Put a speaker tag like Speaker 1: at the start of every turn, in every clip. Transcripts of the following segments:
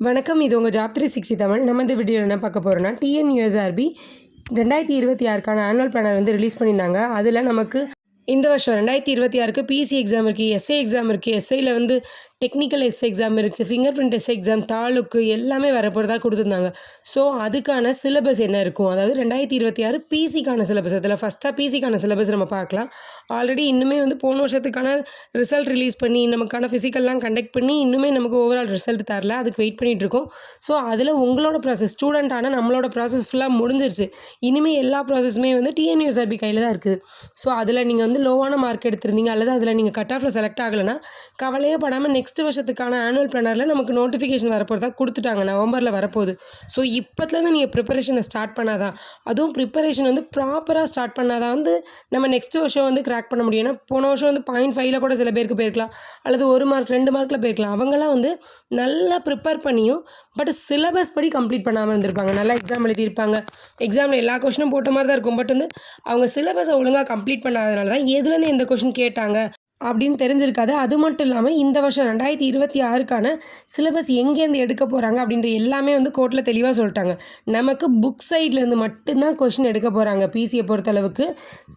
Speaker 1: வணக்கம். இது உங்கள் ஜாப் 360 தமிழ். நம்ம இந்த வீடியோவில் என்ன பார்க்க போகிறோம்னா, டிஎன்யூஎஸ்ஆர்பி 2026க்கான ஆனுவல் பிளானர் வந்து ரிலீஸ் பண்ணியிருந்தாங்க. அதில் நமக்கு இந்த வருஷம் 2026க்கு பிசி எக்ஸாம் இருக்குது, எஸ்ஏ எக்ஸாம் இருக்குது, எஸ்ஐயில் வந்து டெக்னிக்கல் எஸ்ஏ எக்ஸாம் இருக்குது, finger print S A exam, taluk எல்லாமே வரப்போகிறதா கொடுத்துருந்தாங்க. ஸோ அதுக்கான சிலபஸ் என்ன இருக்கும், அதாவது 2026 பிசிக்கான சிலபஸ். அதில் ஃபஸ்ட்டாக பிசிக்கான சிலபஸ் நம்ம பார்க்கலாம். ஆல்ரெடி இன்னுமே வந்து போன வருஷத்துக்கான ரிசல்ட் ரிலீஸ் பண்ணி நமக்கான ஃபிசிக்கல்லாம் கண்டக்ட் பண்ணி இன்னுமே நமக்கு ஓவரால் ரிசல்ட் தரல. அதுக்கு வெயிட் பண்ணிகிட்ருக்கோம். ஸோ அதில் உங்களோட ப்ராசஸ் ஸ்டூடெண்ட்டான நம்மளோட ப்ராசஸ் ஃபுல்லாக முடிஞ்சிருச்சு. இனிமேல் எல்லா ப்ராசஸுமே வந்து டிஎன்யூஎஸ்ஆர்பி கையில் தான் இருக்குது. ஸோ அதில் நீங்கள் வந்து லோவான மார்க் எடுத்திருந்தீங்க அல்லது அதில் நீங்கள் கட் ஆஃபில் செலக்ட் ஆகலைன்னா கவலையே படாமல் நெக்ஸ்ட் வருஷத்துக்கான ஆனுவல் பிளானரில் நமக்கு நோட்டிஃபிகேஷன் வரப்போகிறதா கொடுத்துட்டாங்க. நவம்பரில் வரப்போகுது. ஸோ இப்போத்துலேருந்து நீங்கள் ப்ரிப்பரேஷனை ஸ்டார்ட் பண்ணாதான், அதுவும் ப்ரிப்பரேஷன் வந்து ப்ராப்பராக ஸ்டார்ட் பண்ணாதான் வந்து நம்ம நெக்ஸ்ட் வருஷம் வந்து கிராக் பண்ண முடியும். ஏன்னா போன வருஷம் வந்து 0.5ல் கூட சில பேருக்கு போயிருக்கலாம், அல்லது 1 மார்க் 2 மார்க்கில் போயிருக்கலாம். அவங்களாம் வந்து நல்லா ப்ரிப்பேர் பண்ணியும் பட் சிலபஸ் படி கம்ப்ளீட் பண்ணாமல் இருந்திருப்பாங்க. நல்லா எக்ஸாம் எழுதியிருப்பாங்க, எக்ஸாமில் எல்லா கொஷினும் போட்ட மாதிரி தான் இருக்கும். பட் வந்து அவங்க சிலபஸை ஒழுங்காக கம்ப்ளீட் பண்ணாதனால தான் எதுலேருந்து எந்த கொஷின் கேட்டாங்க அப்படின்னு தெரிஞ்சிருக்காது. அது மட்டும் இல்லாமல் இந்த வருஷம் 2026க்கான சிலபஸ் எங்கேருந்து எடுக்க போகிறாங்க அப்படின்ற எல்லாமே வந்து கோர்ட்டில் தெளிவாக சொல்லிட்டாங்க. நமக்கு புக் சைட்லேருந்து மட்டும்தான் கொஷின் எடுக்க போகிறாங்க. பிசியை பொறுத்தளவுக்கு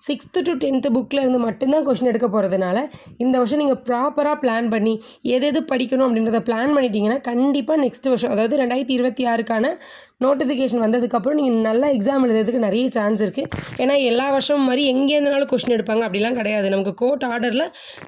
Speaker 1: 6th to 10th புக்கில் இருந்து மட்டும்தான் கொஷின் எடுக்க போகிறதுனால இந்த வருஷம் நீங்கள் ப்ராப்பராக பிளான் பண்ணி எது படிக்கணும் அப்படின்றத பிளான் பண்ணிட்டீங்கன்னா கண்டிப்பாக நெக்ஸ்ட் வருஷம், அதாவது 2026க்கான நோட்டிஃபிகேஷன் வந்ததுக்கப்புறம் நீங்கள் நல்லா எக்ஸாம் எழுதுறதுக்கு நிறைய சான்ஸ் இருக்குது. ஏன்னா எல்லா வருஷமும் மாதிரி எங்கேருந்தாலும் கொஷின் எடுப்பாங்க அப்படிலாம் கிடையாது. நமக்கு கோர்ட் ஆர்டரில்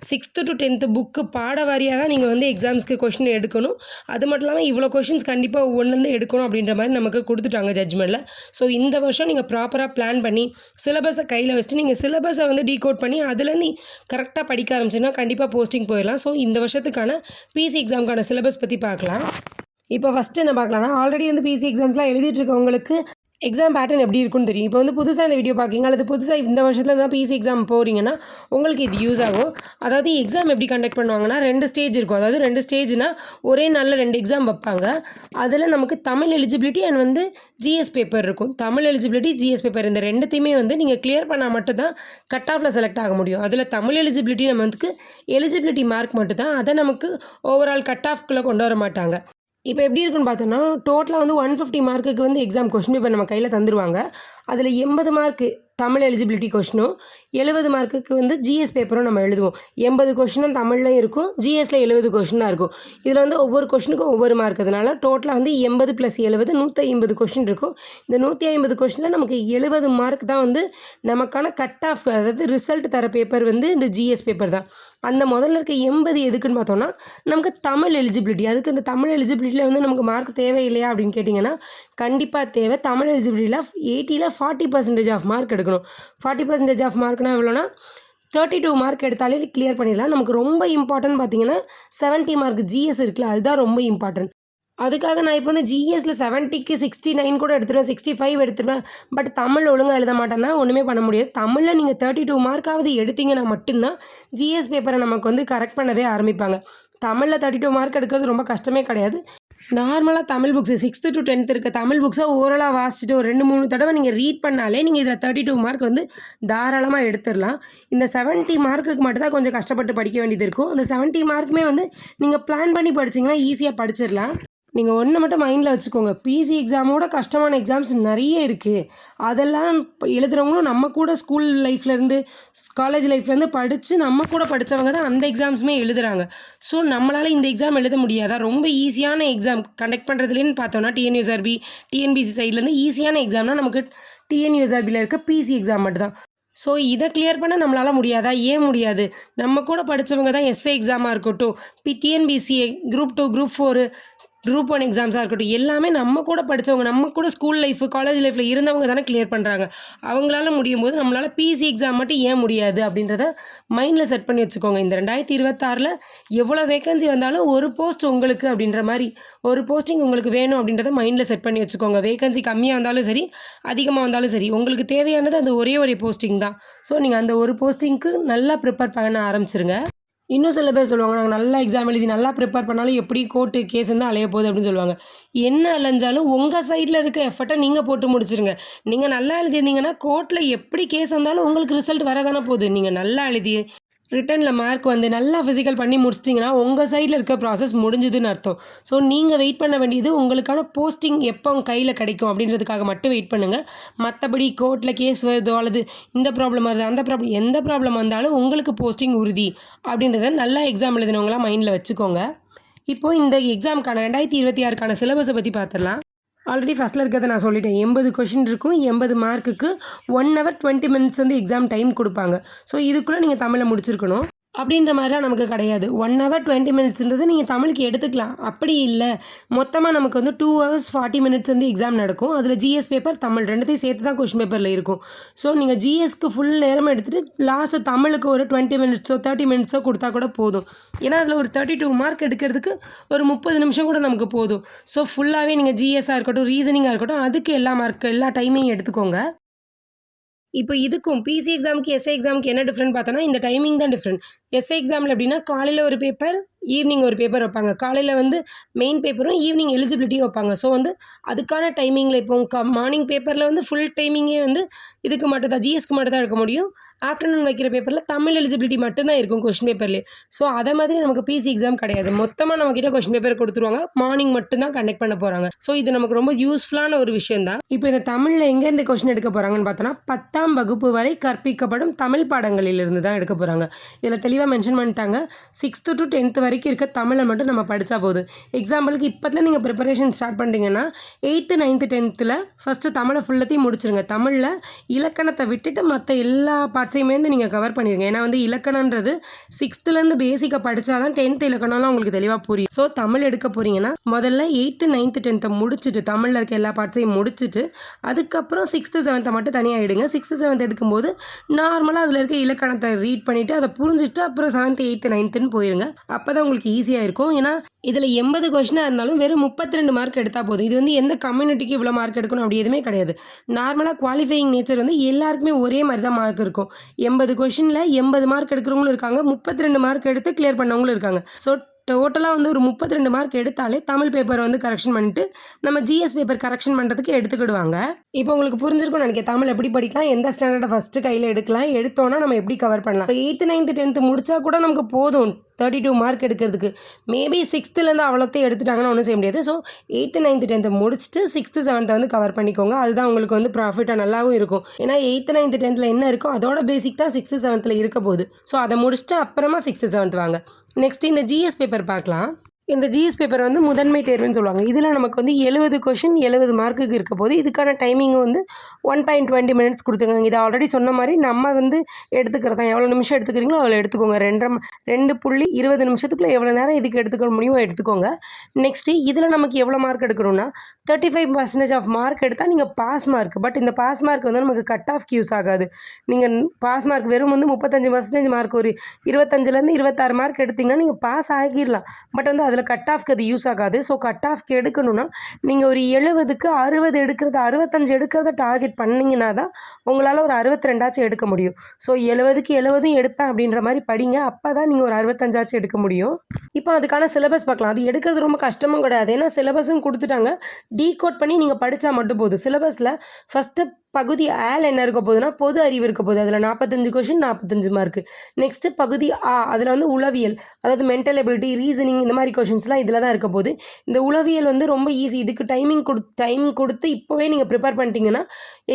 Speaker 1: 6th to 10th புக்கு பாட வாரியாக தான் நீங்கள் வந்து எக்ஸாம்ஸ்க்கு கொஷின் எடுக்கணும். அது மட்டும் இல்லாமல் இவ்வளோ கொஷின்ஸ் கண்டிப்பாக ஒவ்வொன்றுலேருந்து எடுக்கணும் அப்படின்ற மாதிரி நமக்கு கொடுத்துட்டாங்க ஜட்ஜ்மெண்ட்டில். ஸோ இந்த வருஷம் நீங்கள் ப்ராப்பராக பிளான் பண்ணி சிலபஸை கையில் வச்சுட்டு நீங்கள் சிலபஸை வந்து டீகோட் பண்ணி அதுலேருந்து கரெக்டாக படிக்க ஆரம்பிச்சுன்னா கண்டிப்பாக போஸ்டிங் போயிடலாம். ஸோ இந்த வருஷத்துக்கான பிசி எக்ஸாமுக்கான சிலபஸ் பற்றி பார்க்கலாம். இப்போ ஃபஸ்ட்டு என்ன பார்க்கலாம்னா, ஆல்ரெடி வந்து பிசி எக்ஸாம்ஸ்லாம் எழுதிட்டுருக்கவங்களுக்கு எக்ஸாம் பேட்டர்ன் எப்படி இருக்குன்னு தெரியும். இப்போ வந்து புதுசாக இந்த வீடியோ பார்க்கிங்க அல்லது புதுசாக இந்த வருஷத்தில் தான் பிசி எக்ஸாம் போகிறீங்கன்னா உங்களுக்கு இது யூஸ் ஆகும். அதாவது எக்ஸாம் எப்படி கண்டக்ட் பண்ணுவாங்கன்னா 2 ஸ்டேஜ் இருக்கும். அதாவது 2 ஸ்டேஜ்னால் ஒரே நாளில் 2 எக்ஸாம் வைப்பாங்க. அதில் நமக்கு தமிழ் எலிஜிபிலிட்டி அண்ட் வந்து ஜிஎஸ் பேப்பர் இருக்கும். தமிழ் எலிஜிபிலிட்டி, ஜிஎஸ் பேப்பர் இந்த ரெண்டுத்தையுமே வந்து நீங்கள் கிளியர் பண்ணால் மட்டும்தான் கட் ஆஃபில் செலக்ட் ஆக முடியும். அதில் தமிழ் எலிஜிபிலிட்டி நமக்கு எலிஜிபிலிட்டி மார்க் மட்டும்தான், அதை நமக்கு ஓவரால் கட் ஆஃப்குள்ளே கொண்டு வர மாட்டாங்க. இப்போ எப்படி இருக்குன்னு பார்த்தோன்னா, டோட்டலாக வந்து 150 மார்க்குக்கு வந்து எக்ஸாம் கொஷின் பேப்பர் நம்ம கையில் தந்துடுவாங்க. அதில் 80 மார்க்கு தமிழ் எலிஜிபிலிட்டி கொஷினும் 70 மார்க்குக்கு வந்து ஜிஎஸ் பேப்பரும் நம்ம எழுதுவோம். 80 கொஷினும் தமிழ்லையும் இருக்கும், ஜிஎஸ்ல 70 கொஷின் தான் இருக்கும். இதில் வந்து ஒவ்வொரு கொஷினுக்கும் ஒவ்வொரு மார்க். அதனால டோட்டலாக வந்து 80 + 70 150 கொஷின் இருக்கும். இந்த 150 கொஷினில் நமக்கு 70 மார்க் தான் வந்து நமக்கான கட் ஆஃப், அதாவது ரிசல்ட் தர பேப்பர் வந்து இந்த ஜிஎஸ் பேப்பர் தான். அந்த முதல்ல இருக்க 80 எதுக்குன்னு பார்த்தோன்னா நமக்கு தமிழ் எலிஜிபிலிட்டி. அதுக்கு இந்த தமிழ் எலிஜிபிலிட்டியில் வந்து நமக்கு மார்க் தேவையில்லையா அப்படின்னு கேட்டிங்கன்னா கண்டிப்பாக தேவை. தமிழ் எலிஜிபிலிட்டியில் 80ல் 40% ஆஃப் மார்க் எடுக்கணும். 40% ஆஃப் மார்க்னால் எவ்வளோனா 32 மார்க் எடுத்தாலே கிளியர் பண்ணிடலாம். நமக்கு ரொம்ப இம்பார்ட்டன்ட் பார்த்தீங்கன்னா 70 மார்க் ஜிஎஸ் இருக்குல்ல, அதுதான் ரொம்ப இம்பார்ட்டன்ட். அதுக்காக நான் இப்போ வந்து ஜிஎஸ்ல 70க்கு 69 கூட எடுத்துருவேன், 65 எடுத்துருவேன். பட் தமிழ் ஒழுங்காக எழுத மாட்டேன்னா ஒன்றுமே பண்ண முடியாது. தமிழில் நீங்கள் 32 மார்க்காவது எடுத்தீங்கன்னா மட்டும்தான் ஜிஎஸ் பேப்பரை நமக்கு வந்து கரெக்ட் பண்ணவே ஆரம்பிப்பாங்க. தமிழில் 32 மார்க் எடுக்கிறது ரொம்ப கஷ்டமே கிடையாது. நார்மலாக Tamil books 6th to 10th இருக்க தமிழ் புக்ஸை ஓரலாக வாசிச்சுட்டு ஒரு 2-3 தடவை நீங்கள் ரீட் பண்ணாலே நீங்கள் இதில் 32 மார்க் வந்து தாராளமாக எடுத்துடலாம். இந்த 70 மார்க்குக்கு மட்டும் தான் கொஞ்சம் கஷ்டப்பட்டு படிக்க வேண்டியது இருக்கும். அந்த 70 மார்க்குமே வந்து நீங்கள் பிளான் பண்ணி படிச்சிங்கன்னா ஈஸியாக படிச்சிடலாம். நீங்கள் ஒன்று மட்டும் மைண்டில் வச்சுக்கோங்க, பிசி எக்ஸாமோட கஷ்டமான எக்ஸாம்ஸ் நிறைய இருக்குது. அதெல்லாம் எழுதுகிறவங்களும் நம்ம கூட ஸ்கூல் லைஃப்லேருந்து காலேஜ் லைஃப்லேருந்து படித்து நம்ம கூட படித்தவங்க தான் அந்த எக்ஸாம்ஸுமே எழுதுகிறாங்க. ஸோ நம்மளால் இந்த எக்ஸாம் எழுத முடியாதா? ரொம்ப ஈஸியான எக்ஸாம் கண்டக்ட் பண்ணுறதுலேன்னு பார்த்தோன்னா டிஎன்யூஎஸ்ஆர்பி, டிஎன்பிசி சைட்லேருந்து ஈஸியான எக்ஸாம்னால் நமக்கு டிஎன்யூஎஸ்ஆர்பியில் இருக்க பிசி எக்ஸாம் மட்டும்தான். ஸோ இதை கிளியர் பண்ண நம்மளால் முடியாதா? ஏன் முடியாது? நம்ம கூட படித்தவங்க தான் எஸ்ஏ எக்ஸாமாக இருக்கட்டும், டிஎன்பிசி, குரூப் 2, குரூப் 4, குரூப் 1 எக்ஸாம்ஸாக இருக்கட்டும், எல்லாமே நம்ம கூட படித்தவங்க, நம்ம கூட ஸ்கூல் லைஃபு காலேஜ் லைஃப்பில் இருந்தவங்க தானே கிளியர் பண்ணுறாங்க. அவங்களால முடியும் போது நம்மளால் பிசி எக்ஸாம் மட்டும் ஏன் முடியாது அப்படின்றத மைண்டில் செட் பண்ணி வச்சுக்கோங்க. இந்த 2026ல் எவ்வளோ வேகன்சி வந்தாலும் ஒரு போஸ்ட் உங்களுக்கு அப்படின்ற மாதிரி, ஒரு போஸ்டிங் உங்களுக்கு வேணும் அப்படின்றத மைண்டில் செட் பண்ணி வச்சுக்கோங்க. வேகன்சி கம்மியாக வந்தாலும் சரி, அதிகமாக வந்தாலும் சரி, உங்களுக்கு தேவையானது அந்த ஒரே போஸ்டிங் தான். ஸோ நீங்கள் அந்த ஒரு போஸ்டிங்க்கு நல்லா ப்ரிப்பேர் பண்ண ஆரம்பிச்சிருங்க. இன்னும் சில பேர் சொல்லுவாங்க, நாங்கள் நல்லா எக்ஸாம் எழுதி நல்லா ப்ரிப்பேர் பண்ணாலும் எப்படி கோர்ட்டு கேஸ் இருந்தால் அலைய போகுது அப்படின்னு சொல்லுவாங்க. என்ன அலைஞ்சாலும் உங்கள் சைடில் இருக்க எஃபர்ட்டை நீங்கள் போட்டு முடிச்சிருங்க. நீங்கள் நல்லா எழுதியிருந்தீங்கன்னா கோர்ட்டில் எப்படி கேஸ் வந்தாலும் உங்களுக்கு ரிசல்ட் வரதானே போகுது. நீங்கள் நல்லா எழுதி ரிட்டனில் மார்க் வந்து நல்லா ஃபிசிக்கல் பண்ணி முடிச்சிட்டிங்கன்னா உங்கள் சைடில் இருக்க ப்ராசஸ் முடிஞ்சுதுன்னு அர்த்தம். ஸோ நீங்கள் வெயிட் பண்ண வேண்டியது உங்களுக்கான போஸ்டிங் எப்போ உங்கள் கையில் கிடைக்கும் அப்படின்றதுக்காக மட்டும் வெயிட் பண்ணுங்கள். மற்றபடி கோர்ட்டில் கேஸ் வருதோ அல்லது இந்த ப்ராப்ளம் வருது அந்த ப்ராப்ளம் எந்த ப்ராப்ளம் வந்தாலும் உங்களுக்கு போஸ்டிங் உறுதி அப்படின்றத நல்லா எக்ஸாம் எழுதினவங்களாம் மைண்டில் வச்சுக்கோங்க. இப்போது இந்த எக்ஸாமுக்கான 2026க்கான சிலபஸை பற்றி பார்த்துடலாம். ஆல்ரெடி ஃபஸ்ட்டில் இருக்கிறத நான் சொல்லிட்டேன். 80 கொஷின் இருக்கும். 80 மார்க்குக்கு 1 ஹவர் 20 மினிட்ஸ் வந்து எக்ஸாம் டைம் கொடுப்பாங்க. ஸோ இதுக்குள்ளே நீங்கள் தமிழை முடிச்சிருக்கணும். அப்படின்ற மாதிரிலாம் நமக்கு கிடையாது. 1 ஹவர் 20 மினிட்ஸ்ன்றது நீங்கள் தமிழுக்கு எடுத்துக்கலாம். அப்படி இல்லை, மொத்தமாக நமக்கு வந்து 2 ஹவர்ஸ் 40 மினிட்ஸ் வந்து எக்ஸாம் நடக்கும். அதில் ஜிஎஸ் பேப்பர், தமிழ் ரெண்டுத்தையும் சேர்த்து தான் கொஷின் பேப்பரில் இருக்கும். ஸோ நீங்கள் ஜிஎஸ்க்கு ஃபுல் நேரம் எடுத்துகிட்டு லாஸ்ட்டு தமிழுக்கு ஒரு 20 மினிட்ஸோ 30 மினிட்ஸோ கொடுத்தா கூட போதும். ஏன்னா அதில் ஒரு 32 மார்க் எடுக்கிறதுக்கு ஒரு 30 நிமிஷம் கூட நமக்கு போதும். ஸோ ஃபுல்லாகவே நீங்கள் ஜிஎஸ்ஸாக இருக்கட்டும், ரீசனிங்காக இருக்கட்டும், அதுக்கு எல்லா மார்க்கு எல்லா டைமையும் எடுத்துக்கோங்க. இப்போ இதுக்கும் பிசி எக்ஸாமுக்கு எஸ்ஏ எக்ஸாமுக்கு என்ன டிஃப்ரெண்ட் பார்த்தோன்னா இந்த டைமிங் தான் டிஃப்ரெண்ட். எஸ்ஏ எக்ஸாமில் எப்படின்னா காலையில் ஒரு பேப்பர், ஈவினிங் ஒரு பேப்பர் வைப்பாங்க. காலையில் வந்து மெயின் பேப்பரும் ஈவினிங் எலிஜிபிலிட்டியும் வைப்பாங்க. ஸோ வந்து அதுக்கான டைமிங்கில் இப்போ மார்னிங் பேப்பரில் வந்து ஃபுல் டைமிங்கே வந்து இதுக்கு மட்டும் தான், ஜிஎஸ்க்கு மட்டும் தான் எடுக்க முடியும். ஆஃப்டர்நூன் வைக்கிற பேப்பரில் தமிழ் எலிஜிபிலிட்டி மட்டும்தான் இருக்கும் கொஷின் பேப்பர்லேயே. ஸோ அதை மாதிரி நமக்கு பிசி எக்ஸாம் கிடையாது. மொத்தமாக நம்மக்கிட்ட கொஷின் பேப்பர் கொடுத்துருவாங்க. மார்னிங் மட்டும்தான் கண்டக்ட் பண்ண போகிறாங்க. ஸோ இது நமக்கு ரொம்ப யூஸ்ஃபுல்லான ஒரு விஷயம் தான். இப்போ இந்த தமிழில் எங்கேருந்து கொஷின் எடுக்க போகிறாங்கன்னு பார்த்தோன்னா 10ஆம் வகுப்பு வரை கற்பிக்கப்படும் தமிழ் பாடங்களிலிருந்து தான் எடுக்க போகிறாங்க. இதில் தெளிவாக மென்ஷன் பண்ணிட்டாங்க. 6th to 10th வரைக்கும் இருக்க தமிழை மட்டும் நம்ம படித்தா போதும். எக்ஸாம்பிளுக்கு இப்போத்துல நீங்கள் ப்ரிப்பரேஷன் ஸ்டார்ட் பண்ணுறீங்கன்னா 8th 9th 10th ஃபஸ்ட்டு தமிழை ஃபுல்லத்தையும் முடிச்சிருங்க. தமிழில் இலக்கணத்தை விட்டுட்டு மற்ற எல்லா பார்ட்ஸையுமே நீங்கள் கவர் பண்ணிடுங்க. ஏன்னா வந்து இலக்கணன்றது 6thலேருந்து பேசிக்காக படித்தா தான் 10th இலக்கணம்லாம் உங்களுக்கு தெளிவாக புரியும். ஸோ தமிழ் எடுக்க போகிறீங்கன்னா முதல்ல 8th 9th 10th முடிச்சுட்டு தமிழில் இருக்க எல்லா பார்ட்ஸையும் முடிச்சுட்டு அதுக்கப்புறம் 6th 7th மட்டும் தனியாக எடுங்க. 6th 7th எடுக்கும்போது நார்மலாக அதில் இருக்க இலக்கணத்தை ரீட் பண்ணிவிட்டு அதை புரிஞ்சுட்டு அப்புறம் 7th 8th 9th போயிருங்க. அப்போ தான் உங்களுக்கு ஈஸியாக இருக்கும். ஏன்னா இதில் 80 கொஷினாக இருந்தாலும் வெறும் 32 மார்க் எடுத்தால் போதும். இது வந்து எந்த கம்யூனிட்டிக்கு இவ்வளோ மார்க் எடுக்கணும் அப்படி எதுவுமே கிடையாது. நார்மலாக குவாலிஃபையிங் நேச்சர் வந்து எல்லாருக்குமே ஒரே மாதிரி தான் மார்க் இருக்கும். 80 கொஷினில் 80 மார்க் எடுக்கிறவங்களும் இருக்காங்க, 32 மார்க் எடுத்து கிளியர் பண்ணவங்களும் இருக்காங்க. ஸோ டோட்டலாக வந்து ஒரு 32 மார்க் எடுத்தாலே தமிழ் பேப்பரை வந்து கரெக்ஷன் பண்ணிட்டு நம்ம ஜிஎஸ் பேப்பர் கரெக்ஷன் பண்ணுறதுக்கு எடுத்துக்கிடுவாங்க. இப்போ உங்களுக்கு புரிஞ்சிருக்கும் நினைக்கிறேன் தமிழ் எப்படி படிக்கலாம், எந்த ஸ்டாண்டர்டை ஃபஸ்ட்டு கையில் எடுக்கலாம், எடுத்தோன்னா நம்ம எப்படி கவர் பண்ணலாம். இப்போ 8th 9th 10th முடித்தா கூட நமக்கு போதும் 32 மார்க் எடுக்கிறதுக்கு. மேபி 6thலேருந்து அவ்வளோத்தையும் எடுத்துட்டாங்கன்னா ஒன்றும் செய்ய முடியாது. ஸோ 8th 9th 10th முடிச்சுட்டு 6th 7th வந்து கவர் பண்ணிக்கோங்க. அதுதான் உங்களுக்கு வந்து ப்ராஃபிட்டாக நல்லாவும் இருக்கும். ஏன்னா 8th 9th 10th என்ன இருக்கோ அதோட பேசிக் தான் 6th 7th இருக்க போகுது. ஸோ அதை முடிச்சுட்டு அப்புறமா 6th 7th வாங்க. நெக்ஸ்ட் இந்த ஜிஎஸ் பேப்பர் பார்க்கலாம். இந்த ஜிஎஸ் பேப்பர் வந்து முதன்மை தேர்வுன்னு சொல்லுவாங்க. இதில் நமக்கு வந்து 70 கொஷின் 70 மார்க்குக்கு இருக்க போது இதுக்கான டைமிங் வந்து 1.20 மினிட்ஸ் கொடுத்துருக்காங்க. இதை ஆல்ரெடி சொன்ன மாதிரி நம்ம வந்து எடுத்துக்கிறதா எவ்வளோ நிமிஷம் எடுத்துக்கிறீங்களோ அவ்வளோ எடுத்துக்கோங்க. 2.20 நிமிஷத்துக்குள்ளே எவ்வளோ நேரம் இதுக்கு எடுத்துக்க முடியுமோ எடுத்துக்கோங்க. நெக்ஸ்ட்டு இதில் நமக்கு எவ்வளோ மார்க் எடுக்கணும்னா 35% ஆஃப் மார்க் எடுத்தால் நீங்கள் பாஸ் மார்க். பட் இந்த பாஸ் மார்க் வந்து நமக்கு கட் ஆஃப்க்கு யூஸ் ஆகாது. நீங்கள் பாஸ் மார்க் வெறும் வந்து 35% மார்க் ஒரு 25லேருந்து 26 மார்க் எடுத்திங்கன்னா நீங்கள் பாஸ் ஆகிடலாம். பட் வந்து அதில் கட் ஆஃப்க்கு அது யூஸ் ஆகாது. ஸோ கட் ஆஃப்க்கு எடுக்கணும்னா நீங்கள் ஒரு 70க்கு 60 எடுக்கிறது 65 எடுக்கிறத டார்கெட் பண்ணிங்கன்னா தான் உங்களால் ஒரு 62 எடுக்க முடியும். ஸோ 70க்கு 70 எடுப்பேன் அப்படின்ற மாதிரி படிங்க. அப்போ தான் நீங்கள் ஒரு 65 எடுக்க முடியும். இப்போ அதுக்கான சிலபஸ் பார்க்கலாம். அது எடுக்கிறது ரொம்ப கஷ்டமும் கிடையாது. ஏன்னா சிலபஸும் கொடுத்துட்டாங்க. டீகோட் பண்ணி நீங்கள் படித்தா மட்டும் போதும். சிலபஸில் ஃபஸ்ட்டு பகுதி ஆல் என்ன இருக்க போகுதுன்னா பொது அறிவு இருக்க போகுது. அதில் 45 கொஷின் 45 மார்க்கு. நெக்ஸ்ட்டு பகுதி ஆ அதில் வந்து உளவியல், அதாவது மென்டல் எபிலிட்டி, ரீசனிங் இந்த மாதிரி கொஷின்ஸ்லாம் இதில் தான் இருக்க போகுது. இந்த உளவியல் வந்து ரொம்ப ஈஸி. இதுக்கு டைம் கொடுத்து இப்போவே நீங்கள் ப்ரிப்பேர் பண்ணிட்டீங்கன்னா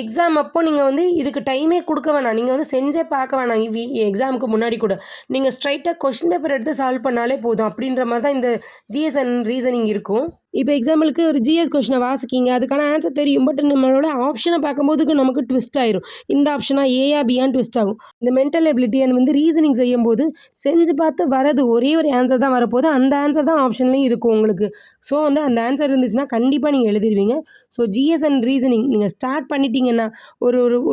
Speaker 1: எக்ஸாம் அப்போ நீங்கள் வந்து இதுக்கு டைமே கொடுக்க வேணாம். நீங்கள் வந்து செஞ்சே பார்க்க வேணாம். எக்ஸாமுக்கு முன்னாடி கூட நீங்கள் ஸ்ட்ரைட்டாக கொஷின் பேப்பர் எடுத்து சால்வ் பண்ணாலே போதும். அப்படின்ற மாதிரி தான் இந்த ஜிஎஸ் அண்ட் ரீசனிங் இருக்கும். இப்போ எக்ஸாம்பிளுக்கு ஒரு ஜிஎஸ் கொஷினை வாசிக்கிங்க, அதுக்கான ஆன்சர் தெரியும். பட் நம்மளோட ஆப்ஷனை பார்க்கும்போது நமக்கு ட்விஸ்ட் ஆயிரும். இந்த ஆப்ஷனா ஏயா பியான்னு ட்விஸ்ட் ஆகும். இந்த மென்டல் எபிலிட்டி அண்ட் வந்து ரீசனிங் செய்யும்போது செஞ்சு பார்த்து வரது ஒரே ஒரு ஆன்சர் தான் வரப்போகுது. அந்த ஆன்சர் தான் ஆப்ஷன்லேயும் இருக்கும் உங்களுக்கு. ஸோ வந்து அந்த ஆன்சர் இருந்துச்சுன்னா கண்டிப்பாக நீங்கள் எழுதிடுவீங்க. ஸோ ஜிஎஸ் அண்ட் ரீசனிங் நீங்கள் ஸ்டார்ட் பண்ணிட்டீங்கன்னா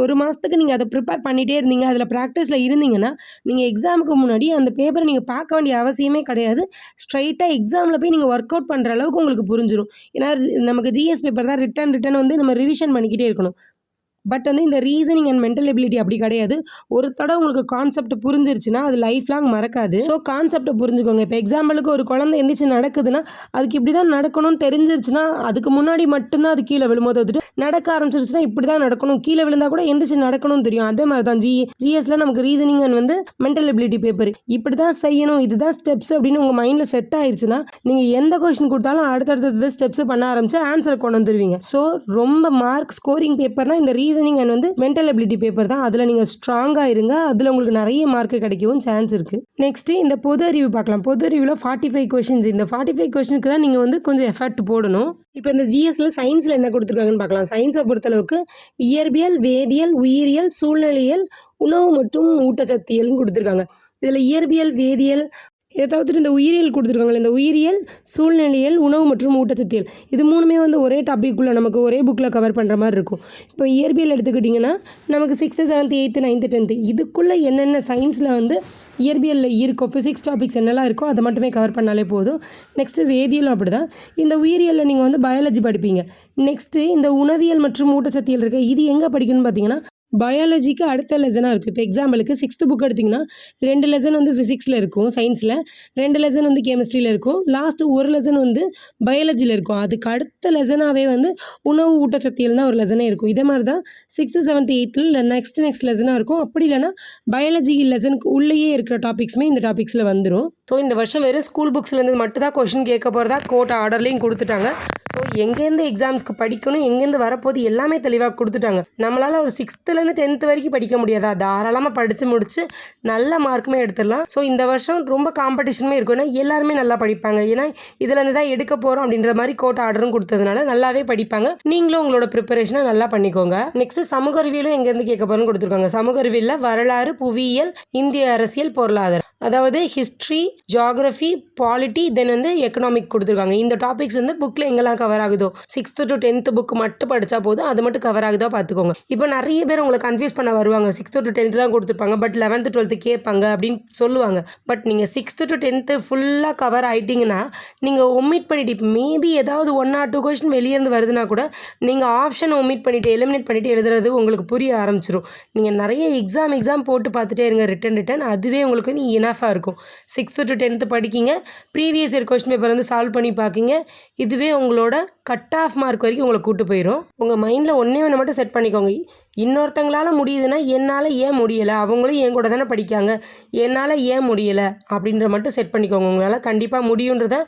Speaker 1: ஒரு மாதத்துக்கு நீங்கள் அதை ப்ரிப்பேர் பண்ணிகிட்டே இருந்தீங்க, அதில் ப்ராக்டிஸில் இருந்தீங்கன்னா நீங்கள் எக்ஸாமுக்கு முன்னாடி அந்த பேப்பரை நீங்கள் பார்க்க வேண்டிய அவசியமே கிடையாது. ஸ்ட்ரைட்டாக எக்ஸாமில் போய் நீங்கள் ஒர்க் அவுட் பண்ணுற அளவுக்கு உங்களுக்கு புரிஞ்சிடும். ஏன்னா நமக்கு ஜிஎஸ் பேப்பர் தான் ரிட்டன் வந்து நம்ம ரிவிஷன் பண்ணிக்கிட்டே இருக்கணும். பட் வந்து இந்த ரீசனிங் அண்ட் மென்டல் எபிலிட்டி அப்படி கிடையாது. ஒரு தடவை உங்களுக்கு கான்செப்ட் புரிஞ்சிருச்சுன்னா அது லைஃப் லாங் மறக்காது. ஸோ கான்செப்டை புரிஞ்சுக்கோங்க. இப்போ எக்ஸாம்பிளுக்கு ஒரு குழந்தை எந்திரிச்சு நடக்குதுன்னா அதுக்கு இப்படி தான் நடக்கணும்னு தெரிஞ்சிருச்சுன்னா அதுக்கு முன்னாடி மட்டும்தான் அது கீழே விழும்போது வந்துட்டு நடக்க ஆரம்பிச்சிருச்சுன்னா இப்படி தான் நடக்கணும், கீழே விழுந்தா கூட எந்திரிச்சு நடக்கணும்னு தெரியும். அதே மாதிரி தான் ஜிஎஸ்ல நமக்கு ரீசனிங் அண்ட் வந்து மென்டல் எபிலிட்டி பேப்பர் இப்படி தான் செய்யணும், இதுதான் ஸ்டெப்ஸ் அப்படின்னு உங்கள் மைண்டில் செட் ஆயிடுச்சுன்னா நீங்கள் எந்த கொஸ்டின் கொடுத்தாலும் அடுத்தடுத்த ஸ்டெப்ஸ் பண்ண ஆரம்பிச்சு ஆன்சர் கொண்டு வந்துருவீங்க. ஸோ ரொம்ப மார்க் ஸ்கோரிங் பேப்பர்னா இந்த ரீசனிங் அண்ட் வந்து மென்டல் எபிலிட்டி பேப்பர் தான். அதில் நீங்கள் ஸ்ட்ராங்காக இருங்க, அதில் உங்களுக்கு நிறைய மார்க் கிடைக்கவும் சான்ஸ் இருக்குது. நெக்ஸ்ட்டு இந்த பொது அறிவு பார்க்கலாம். பொது அறிவில் 45 கொஷின்ஸ். இந்த 45 கொஷினுக்கு தான் நீங்கள் வந்து கொஞ்சம் எஃபர்ட் போடணும். இப்போ இந்த ஜிஎஸ்ல சயின்ஸில் என்ன கொடுத்துருக்காங்கன்னு பார்க்கலாம். சயின்ஸை பொறுத்தளவுக்கு இயற்பியல், வேதியியல், உயிரியல், சூழ்நிலையியல், உணவு மற்றும் ஊட்டச்சத்தியல்னு கொடுத்துருக்காங்க. இதில் இயற்பியல், வேதியியல், இதை தவிர்த்துட்டு இந்த உயிரியல் கொடுத்துருக்காங்க. இந்த உயிரியல், சூழ்நிலையியல், உணவு மற்றும் ஊட்டச்சத்தியல் இது மூணுமே வந்து ஒரே டாப்பிக்குள்ளே நமக்கு ஒரே புக்கில் கவர் பண்ணுற மாதிரி இருக்கும். இப்போ இயற்பியல் எடுத்துக்கிட்டிங்கன்னா நமக்கு 6th, 7th, 8th, 9th, 10th இதுக்குள்ளே என்னென்ன சயின்ஸில் வந்து இயற்பியலில் இருக்கோ ஃபிசிக்ஸ் டாபிக்ஸ் என்னெல்லாம் இருக்கோ அதை மட்டுமே கவர் பண்ணாலே போதும். நெக்ஸ்ட்டு வேதியியலும் அப்படி தான். இந்த உயிரியலில் நீங்கள் வந்து பயாலஜி படிப்பீங்க. நெக்ஸ்ட்டு இந்த உணவியல் மற்றும் ஊட்டச்சத்தியல் இருக்குது. இது எங்கே படிக்கணும்னு பார்த்தீங்கன்னா பயாலஜிக்கு அடுத்த லெசனாக இருக்குது. இப்போ எக்ஸாம்பிளுக்கு 6th புக் எடுத்திங்கன்னா 2 லெசன் வந்து ஃபிசிக்ஸில் இருக்கும், சயின்ஸில் 2 லெசன் வந்து கெமிஸ்ட்ரியில் இருக்கும், லாஸ்ட்டு ஒரு லெசன் வந்து பயாலஜியில் இருக்கும். அதுக்கு அடுத்த லெசனாகவே வந்து உணவு ஊட்டச்சத்தியல் தான் ஒரு லெசனே இருக்கும். இதே மாதிரி தான் 6th, 7th, 8th நெக்ஸ்ட் லெசனாக இருக்கும். அப்படி இல்லைனா பயாலஜி லெசனுக்கு உள்ளேயே இருக்கிற டாபிக்ஸுமே இந்த டாபிக்ஸில் வந்துடும். ஸோ இந்த வருஷம் வெறும் ஸ்கூல் புக்ஸ்லேருந்து மட்டும் தான் கொஷின் கேட்க போகிறதா கோர்ட் ஆர்டர்லேயும் கொடுத்துட்டாங்க. ஸோ எங்கேருந்து எக்ஸாம்ஸ்க்கு படிக்கணும், எங்கேருந்து வரப்போது எல்லாமே தெளிவாக கொடுத்துட்டாங்க. நம்மளால் ஒரு 6th-லேருந்து 10th வரைக்கும் படிக்க முடியாதா? தாராளமாக படித்து முடித்து நல்ல மார்க்குமே எடுத்துடலாம். ஸோ இந்த வருஷம் ரொம்ப காம்படிஷனுமே இருக்கும். ஏன்னா எல்லாருமே நல்லா படிப்பாங்க. ஏன்னா இதுலேருந்து தான் எடுக்க போகிறோம் அப்படின்ற மாதிரி கோர்ட் ஆர்டரும் கொடுத்ததுனால நல்லாவே படிப்பாங்க. நீங்களும் உங்களோட ப்ரிப்பரேஷனை நல்லா பண்ணிக்கோங்க. நெக்ஸ்ட்டு சமூக அறிவியலும் எங்கேருந்து கேட்க போகிறோன்னு கொடுத்துருக்காங்க. சமூக அறிவியலில் வரலாறு, புவியியல், இந்திய அரசியல், பொருளாதாரம், அதாவது ஹிஸ்ட்ரி, ஜியாகிரஃபி, பாலிட்டி, தென் வந்து எக்கனாமிக் கொடுத்துருக்காங்க. இந்த டாபிக்ஸ் வந்து புக்கில் எங்கெல்லாம் கவர் ஆகுதோ 6th to 10th புக் மட்டும் படித்தா போதும், அது மட்டும் கவர் ஆகுதோ பார்த்துக்கோங்க. இப்போ நிறைய பேர் உங்களை கன்ஃபியூஸ் பண்ண வருவாங்க. 6th to 10th தான் கொடுத்துருப்பாங்க, பட் 11th 12th கேட்பாங்க அப்படின்னு சொல்லுவாங்க. பட் நீங்கள் 6th to 10th ஃபுல்லாக கவர் ஆகிட்டிங்கன்னா நீங்கள் ஒமிட் பண்ணிவிட்டு இப்போ மேபி ஏதாவது 1 or 2 கொஸ்டின் வெளியேருந்து வருதுன்னா கூட நீங்கள் ஆப்ஷனை ஒமிட் பண்ணிவிட்டு எலிமினேட் பண்ணிவிட்டு எழுதுறது உங்களுக்கு புரிய ஆரம்பிச்சிடும். நீங்கள் நிறைய எக்ஸாம் போட்டு பார்த்துட்டே இருங்க ரிட்டன் அதுவே உங்களுக்கு வந்து இனஃபாக இருக்கும். 6th to 10th படிக்கிங்க, ப்ரீவியஸ் இயர் கொஸ்டின் பேப்பர் வந்து சால்வ் பண்ணி பார்க்கிங்க. இதுவே உங்களோட கட் ஆஃப் மார்க் வரைக்கும் உங்களை கூட்டு போயிடும். உங்கள் மைண்டில் ஒன்றே மட்டும் செட் பண்ணிக்கோங்க. இன்னொருத்தங்களால் முடியுதுன்னா என்னால் ஏன் முடியலை, அவங்களும் என் கூட தானே படிக்காங்க, என்னால் ஏன் முடியலை அப்படின்ற மட்டும் செட் பண்ணிக்கோங்க. உங்களால் கண்டிப்பாக முடியுன்றதை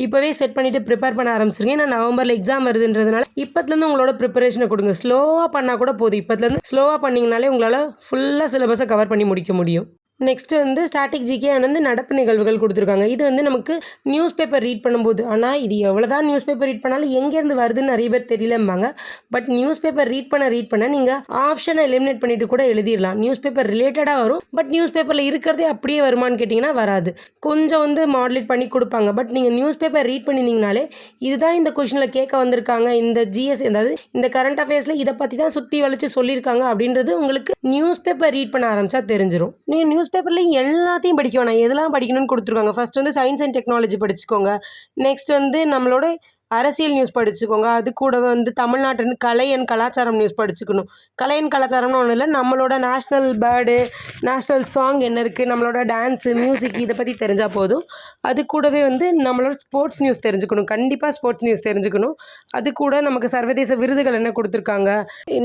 Speaker 1: இப்போவே செட் பண்ணிவிட்டு ப்ரிப்பேர் பண்ண ஆரம்பிச்சிருங்க. ஏன்னா நவம்பரில் எக்ஸாம் வருதுன்றதுனால இப்போத்துலேருந்து உங்களோட ப்ரிப்பரேஷனை கொடுங்க. ஸ்லோவாக பண்ணால் கூட போதும். இப்போத்துலேருந்து ஸ்லோவாக பண்ணிங்கனாலே உங்களால் ஃபுல்லாக சிலபஸை கவர் பண்ணி முடிக்க முடியும். நெக்ஸ்ட்டு வந்து ஸ்டாட்டிக் ஜிகே வந்து நடப்பு நிகழ்வுகள் கொடுத்துருக்காங்க. இது வந்து நமக்கு நியூஸ் பேப்பர் ரீட் பண்ணும்போது, ஆனால் இது எவ்வளோ தான் நியூஸ் பேப்பர் ரீட் பண்ணாலும் எங்கேருந்து வருதுன்னு நிறைய பேர் தெரியலம்பாங்க. பட் நியூஸ் பேப்பர் ரீட் பண்ண நீங்கள் ஆப்ஷனை எலிமினேட் பண்ணிவிட்டு கூட எழுதிடலாம். நியூஸ் பேப்பர் ரிலேட்டடாக வரும், பட் நியூஸ் பேப்பரில் இருக்கிறதே அப்படியே வருமானு கேட்டிங்கன்னா வராது. கொஞ்சம் வந்து மாடுலேட் பண்ணி கொடுப்பாங்க. பட் நீங்கள் நியூஸ் பேப்பர் ரீட் பண்ணியிருந்தீங்கனாலே இதுதான் இந்த கொஷினில் கேட்க வந்திருக்காங்க, இந்த ஜிஎஸ் அதாவது இந்த கரண்ட் அஃபேர்ஸில் இதை பற்றி தான் சுற்றி வளைச்சு சொல்லியிருக்காங்க அப்படின்றது உங்களுக்கு நியூஸ் பேப்பர் ரீட் பண்ண ஆரம்பித்தா தெரிஞ்சிடும். நீங்கள் நியூஸ் பேப்பரில் எல்லாத்தையும் படிக்க வேணாம், எதெல்லாம் படிக்கணும்னு கொடுத்துருக்காங்க. ஃபர்ஸ்ட் வந்து சயின்ஸ் அண்ட் டெக்னாலஜி படிச்சுக்கோங்க. நெக்ஸ்ட் வந்து நம்மளோட அரசியல் நியூஸ் படிச்சுக்கோங்க. அது கூட வந்து தமிழ்நாட்டின் கலை அண்ட் கலாச்சாரம் நியூஸ் படிச்சுக்கணும். கலை அண்ட் கலாச்சாரம்னு ஒன்றும் இல்லை, நம்மளோட நேஷ்னல் பேர்டு, நேஷ்னல் சாங் என்ன இருக்குது, நம்மளோட டான்ஸு, மியூசிக் இதை பற்றி தெரிஞ்சால் போதும். அது கூடவே வந்து நம்மளோட ஸ்போர்ட்ஸ் நியூஸ் தெரிஞ்சுக்கணும். கண்டிப்பாக ஸ்போர்ட்ஸ் நியூஸ் தெரிஞ்சுக்கணும். அது கூட நமக்கு சர்வதேச விருதுகள் என்ன கொடுத்துருக்காங்க.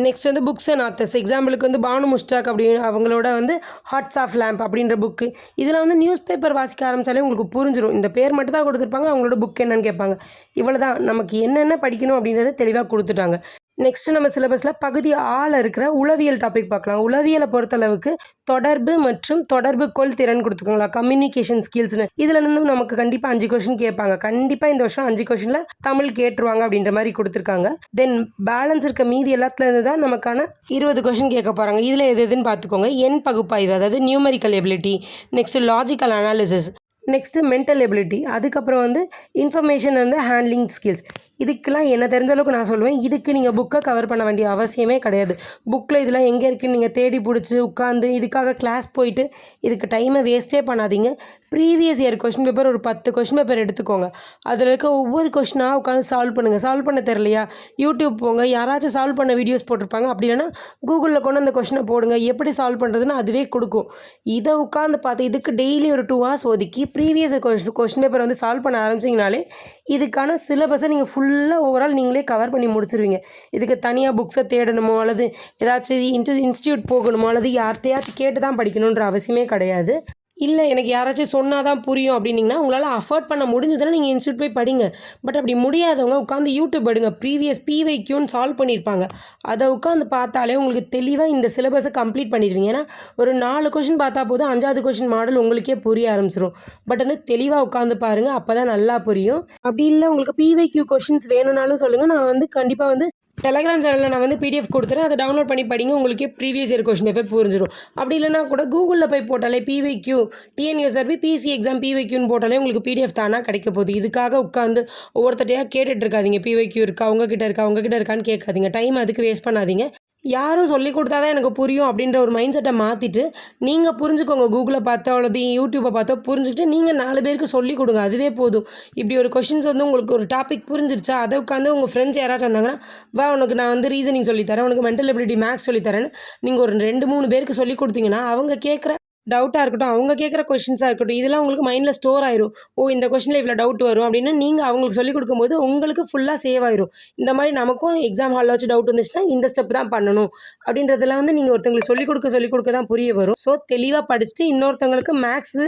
Speaker 1: நெக்ஸ்ட் வந்து புக்ஸ் அண்ட் ஆத்தர்ஸ். எக்ஸாம்பிளுக்கு வந்து பானு முஷ்டாக் அப்படின்னு அவங்களோட வந்து ஹார்ட்ஸ் ஆஃப் லேம்ப் அப்படின்ற புக்கு. இதில் வந்து நியூஸ் பேப்பர் வாசிக்க ஆரம்பித்தாலே உங்களுக்கு புரிஞ்சிடும். இந்த பேர் மட்டும் தான் கொடுத்துருப்பாங்க, அவங்களோட புக் என்னன்னு கேட்பாங்க. இவ்வளோ தான், நமக்கு என்னென்ன படிக்கணும் அப்படின்றத தெளிவாக கொடுத்துட்டாங்க. நெக்ஸ்ட் நம்ம சிலபஸில் பகுதி 6 இருக்கிற உளவியல் டாபிக் பார்க்கலாம். உளவியலை பொறுத்தளவுக்கு தொடர்பு மற்றும் தொடர்பு கொள் திறன் கொடுத்துருக்காங்களா, கம்யூனிகேஷன் ஸ்கில்ஸ்னு. இதில் இருந்து நமக்கு கண்டிப்பாக 5 கொஷின் கேட்பாங்க. கண்டிப்பாக இந்த வருஷம் 5 கொஷினில் தமிழ் கேட்டுருவாங்க அப்படின்ற மாதிரி கொடுத்துருக்காங்க. தென் பேலன்ஸ் இருக்க மீதி எல்லாத்துலேருந்து தான் நமக்கான 20 கொஷின் கேட்க போகிறாங்க. இதில் எதுன்னு பார்த்துக்கோங்க. எண் பகுப்பாய்வு, அதாவது numerical ability, next logical analysis, next mental ability, அதுக்கப்புறம் வந்து இன்ஃபர்மேஷன் வந்து ஹேண்ட்லிங் ஸ்கில்ஸ். இதுக்கெல்லாம் என்ன தெரிஞ்ச அளவுக்கு நான் சொல்லுவேன், இதுக்கு நீங்கள் புக்கை கவர் பண்ண வேண்டிய அவசியமே கிடையாது. புக்கில் இதெல்லாம் எங்கே இருக்குன்னு நீங்கள் தேடி பிடிச்சி உட்காந்து இதுக்காக கிளாஸ் போயிட்டு இதுக்கு டைமை வேஸ்ட்டே பண்ணாதீங்க. ப்ரீவியஸ் இயர் கொஷின் பேப்பர் ஒரு 10 கொஷின் பேப்பர் எடுத்துக்கோங்க. அதில் இருக்க ஒவ்வொரு கொஷினாக உட்காந்து சால்வ் பண்ணுங்கள். சால்வ் பண்ண தெரியலையா, யூடியூப் போங்க, யாராச்சும் சால்வ் பண்ண வீடியோஸ் போட்டிருப்பாங்க. அப்படி இல்லைன்னா கூகுளில் கொண்டு அந்த கொஷினை போடுங்க, எப்படி சால்வ் பண்ணுறதுன்னு அதுவே கொடுக்கும். இதை உட்காந்து பார்த்து இதுக்கு டெய்லி ஒரு 2 hours ஒதுக்கி ப்ரீவியஸ் கொஷின் பேப்பர் வந்து சால்வ் பண்ண ஆரம்பிச்சிங்கனாலே இதுக்கான சிலபஸை நீங்கள் ஃபுல்லாக ஓவரால் நீங்களே கவர் பண்ணி முடிச்சிருவீங்க. இதுக்கு தனியாக புக்ஸை தேடணுமோ அல்லது ஏதாச்சும் இன்ஸ்டியூட் போகணுமோ அல்லது யார்கிட்டையாச்சும் கேட்டு தான் படிக்கணுன்ற அவசியமே கிடையாது. இல்லை எனக்கு யாராச்சும் சொன்னால் தான் புரியும் அப்படின்னிங்கன்னா உங்களால் அஃபோர்ட் பண்ண முடிஞ்சதுன்னா நீங்கள் இன்ஸ்டியூட் போய் படிங்க. பட் அப்படி முடியாதவங்க உட்காந்து யூடியூப் எடுங்க. ப்ரீவியஸ் பிவைக்யூன்னு சால்வ் பண்ணியிருப்பாங்க, அதை உட்காந்து பார்த்தாலே உங்களுக்கு தெளிவாக இந்த சிலபஸை கம்ப்ளீட் பண்ணிடுவீங்க. ஏன்னா ஒரு 4 கொஷின் பார்த்தா போதும் 5வது கொஷின் மாடல் உங்களுக்கே புரிய ஆரம்பிச்சிடும். பட் வந்து தெளிவாக உட்காந்து பாருங்கள், அப்போ தான் நல்லா புரியும். அப்படி இல்லை உங்களுக்கு பிவைக்யூ கொஷின்ஸ் வேணும்னாலும் சொல்லுங்கள், நான் வந்து கண்டிப்பாக வந்து டெலகிராம் சேனலில் நான் வந்து பிடிஎஃப் கொடுத்துறேன், அதை டவுன்லோட் பண்ணி படிங்க, உங்களுக்கே ப்ரீவியஸ் இயர் கொஷின் பேப்பர் புரிஞ்சிடும். அப்படி இல்லைனா கூட கூகுளில் போய் போட்டாலே பிவைக்யூ டிஎன்யூஎஸ்ஆர்பி பிசி எக்ஸாம் பிவைக்யூன்னு போட்டாலே உங்களுக்கு பிடிஎஃப் தானாக கிடைக்க போகுது. இதுக்காக உட்காந்து ஒவ்வொருத்தட்டையாக கேட்டுட்டு இருக்காதீங்க, பிவைக்யூ இருக்கா உங்ககிட்ட இருக்கான்னு கேட்காதீங்க. டைம் அதுக்கு வேஸ்ட் பண்ணாதீங்க. யாரும் சொல்லி கொடுத்தா தான் எனக்கு புரியும் அப்படின்ற ஒரு மைண்ட் செட்டை மாற்றிட்டு நீங்கள் புரிஞ்சுக்கோங்க. கூகுளை பார்த்தோ அல்லது யூடியூப்பை பார்த்தோ புரிஞ்சுக்கிட்டு நீங்கள் 4 பேருக்கு சொல்லி கொடுங்க, அதுவே போதும். இப்படி ஒரு கொஷின்ஸ் வந்து உங்களுக்கு ஒரு டாபிக் புரிஞ்சிருச்சா, அதை உட்காந்து உங்கள் ஃப்ரெண்ட்ஸ் யாராச்சும் வந்தாங்கன்னா வா உனக்கு நான் வந்து ரீசனிங் சொல்லித்தரேன், உனக்கு மென்டல் எபிலிட்டி மேக்ஸ் சொல்லித்தரேன்னு நீங்கள் ஒரு 2-3 பேருக்கு சொல்லி கொடுத்தீங்கன்னா அவங்க கேட்குற டவுட்டாக இருக்கட்டும், அவங்க கேட்குற கொஷின்ஸாக இருக்கட்டும், இதெல்லாம் உங்களுக்கு மைண்டில் ஸ்டோர் ஆயிரும். இந்த கொஷினில் இவ்வளோ டவுட் வரும் அப்படின்னு நீங்கள் அவங்களுக்கு சொல்லிக் கொடுக்கும்போது உங்களுக்கு ஃபுல்லாக சேவ் ஆயிரும். இந்த மாதிரி நமக்கும் எக்ஸாம் ஹாலில் வச்சு டவுட் வந்துச்சுன்னா இந்த ஸ்டெப் தான் பண்ணணும் அப்படின்றதெல்லாம் வந்து நீங்கள் ஒருத்தங்களுக்கு சொல்லிக் கொடுக்க தான் புரிய வரும். ஸோ தெளிவாக படிச்சுட்டு இன்னொருத்தங்களுக்கு மேக்ஸு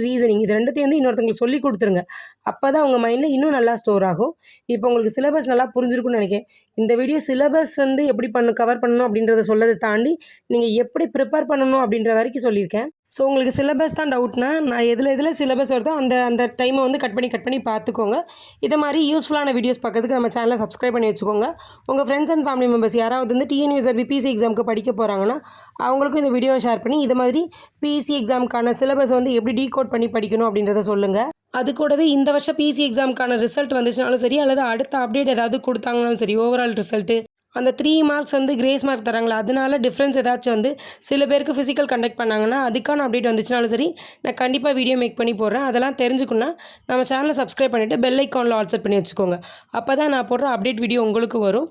Speaker 1: ரீசனிங் இது 2த்தையும் வந்து இன்னொருத்தங்களுக்கு சொல்லி கொடுத்துருங்க. அப்போ தான் உங்கள் மைண்டில் இன்னும் நல்லா ஸ்டோர் ஆகும். இப்போ உங்களுக்கு சிலபஸ் நல்லா புரிஞ்சிருக்குன்னு நினைக்கிறேன். இந்த வீடியோ சிலபஸ் வந்து எப்படி கவர் பண்ணணும் அப்படின்றத சொல்லதை தாண்டி நீங்கள் எப்படி ப்ரிப்பேர் பண்ணணும் அப்படின்ற வரைக்கும் சொல்லியிருக்கேன். ஸோ உங்களுக்கு சிலபஸ் தான் டவுட்னா நான் எதில் சிலபஸ் வருதோ அந்த டைமை வந்து கட் பண்ணி பார்த்துக்கோங்க. இதை மாதிரி யூஸ்ஃபுல்லான வீடியோஸ் பார்க்கறதுக்கு நம்ம சேனலை சப்ஸ்கிரைப் பண்ணி வச்சுக்கோங்க. உங்கள் ஃப்ரெண்ட்ஸ் அண்ட் ஃபேமிலி மெம்பர்ஸ் யாராவது வந்து டிஎன்யூஎஸ்ஆர்பி பிசி எக்ஸாமுக்கு படிக்க போகிறாங்கன்னா அவங்களுக்கும் இந்த வீடியோவை ஷேர் பண்ணி இது மாதிரி பிசி எக்ஸாமுக்கான சிலபஸ் வந்து எப்படி டீகோட் பண்ணி படிக்கணும் அப்படின்றத சொல்லுங்கள். அது கூடவே இந்த வருஷம் பிசி எக்ஸாமுக்கான ரிசல்ட் வந்துச்சுனாலும் சரி அல்லது அடுத்த அப்டேட் ஏதாவது கொடுத்தாங்கனாலும் சரி, ஓவரால் ரிசல்ட்டு அந்த 3 மார்க்ஸ் வந்து கிரேஸ் மார்க் தராங்களா, அதனால டிஃப்ரென்ஸ் ஏதாச்சும் வந்து சில பேருக்கு ஃபிசிக்கல் கண்டக்ட் பண்ணாங்கன்னா அதுக்கான அப்டேட் வந்துச்சுனாலும் சரி நான் கண்டிப்பாக வீடியோ மேக் பண்ணி போடுறேன். அதெல்லாம் தெரிஞ்சுக்கணுன்னா நம்ம சேனலை சப்ஸ்கிரைப் பண்ணிவிட்டு பெல் ஐக்கானில் ஆல் செட் பண்ணி வச்சுக்கோங்க. அப்போ தான் நான் போடுற அப்டேட் வீடியோ உங்களுக்கு வரும்.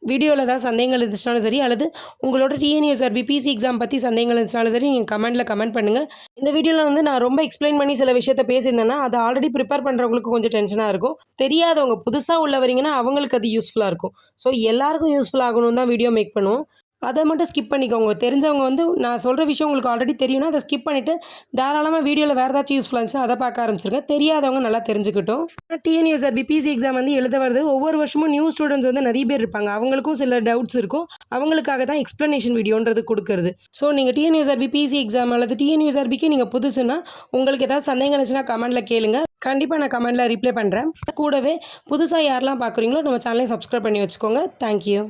Speaker 1: வீடியோவில் ஏதாவது சந்தேகங்கள் இருந்துச்சுனாலும் சரி அல்லது உங்களோட டிஎன்யூஎஸ்ஆர்பி பிசி எக்ஸாம் பற்றி சந்தேகங்கள் இருந்துச்சுனாலும் சரி நீங்கள் கமெண்ட் பண்ணுங்கள். இந்த வீடியோவில் வந்து நான் ரொம்ப எக்ஸ்பிளைன் பண்ணி சில விஷயத்தை பேசியிருந்தேன்னா அது ஆல்ரெடி ப்ரிப்பேர் பண்ணுறவங்களுக்கு கொஞ்சம் டென்ஷனாக இருக்கும். தெரியாதவங்க புதுசாக உள்ளவரிங்கன்னா அவங்களுக்கு அது யூஸ்ஃபுல்லாக இருக்கும். ஸோ எல்லாருக்கும் யூஸ்ஃபுல் ஆகணும் தான் வீடியோ மேக் பண்ணுவோம். அதை மட்டும் ஸ்கிப் பண்ணிக்கோங்க. தெரிஞ்சவங்க வந்து நான் சொல்கிற விஷயம் உங்களுக்கு ஆல்ரெடி தெரியும்னா அதை ஸ்கிப் பண்ணிவிட்டு தாராளமாக வீடியோவில் வேறு ஏதாச்சும் யூஸ்ஃபுல்லாக இருந்துச்சுன்னா அதை பார்க்க ஆரம்பிச்சிருங்க. தெரியாதவங்க நல்லா தெரிஞ்சுக்கிட்டோம். டிஎன்யூஎஸ்ஆர்பி பிசி எக்ஸாம் வந்து எழுத வருது. ஒவ்வொரு வருஷமும் நியூ ஸ்டூடெண்ட்ஸ் வந்து நிறைய பேர் இருப்பாங்க, அவங்களுக்கும் சில டவுட்ஸ் இருக்கும். அவங்களுக்காக தான் எக்ஸ்ப்ளனேஷன் வீடியோன்றது கொடுக்குறது. ஸோ நீங்கள் டிஎன்யூஎஸ்ஆர்பி பிசி எக்ஸாம் அல்லது டிஎன்யூஎஸ்ஆர்பிக்கு நீங்கள் புதுசுன்னா உங்களுக்கு ஏதாவது சந்தேகம் இருந்துச்சுன்னா கமெண்ட்டில் கேளுங்க. கண்டிப்பாக நான் கமெண்ட்டில் ரிப்ளை பண்ணுறேன். கூடவே புதுசாக யாரெல்லாம் பார்க்குறீங்களோ நம்ம சேனலை சப்ஸ்கிரைப் பண்ணி வச்சுக்கோங்க. தேங்க்யூ.